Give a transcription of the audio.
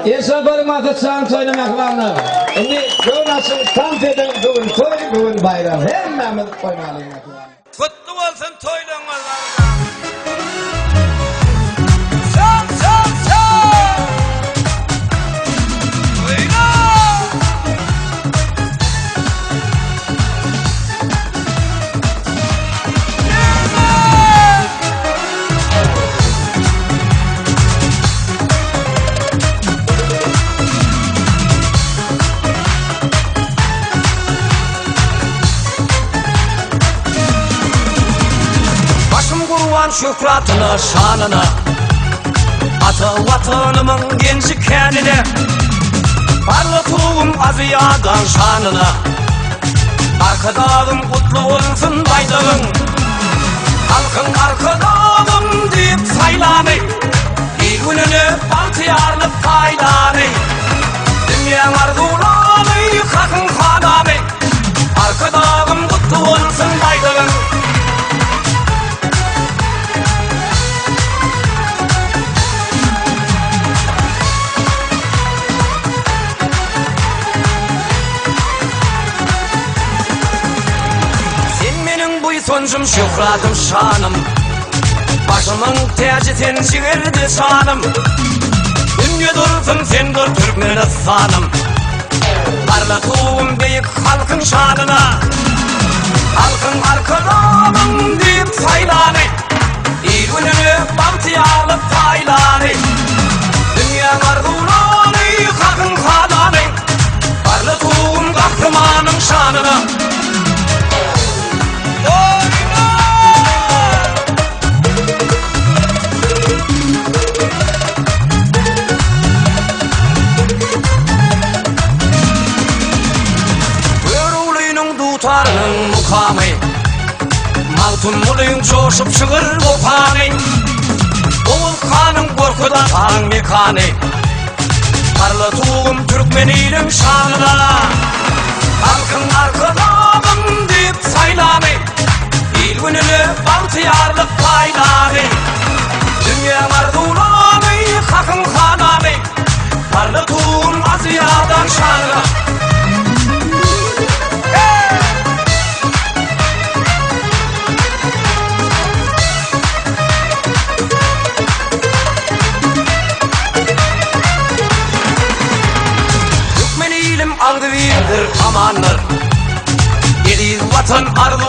Esra barımatı çağın toynamaklarına. Şimdi bu nasıl tam eden bugün toy, bugün bayram. Hemmemiz koymalıyız. Kutlu olsun toylamalar. Çal çal çal. Oyna. Kurban şükratına, şanına, ata vatanımın genci kendine, parlatığım aziyadan şanına, arkadağım kutlu olsun baydağın, halkın arkadağım deyip saylanı, il gününü baltıyarlıp kaylanı, dünyanın arzulanı, kakın hananı, arkadağım kutlu olsun baydağın. Soncum şükratım şanım, başımın tacı tencirdi şanım. Dünya dursun sen dur Türkmenistan'ım, parlatığım büyük halkın şanına, halkın arkadağım deyip saylanı, il gününü baltıya alıp taylanı, dünya arzulanı, kakın kananı, parlatığım kahramanın şanına. Tutarının mukamı, maltun muluyun coşup çıkır bopanı, Oğul kanın korkudan tan mekanı, parlatığım Türkmeni'nin şanına, halkın arkadağım deyip saylanı, il gününü baltıyarlık paylanı, dünya arzulanı, kakın hananı, parlatığım Aziyadan şanına. Ardı birdir amandır, yedi vatan ardı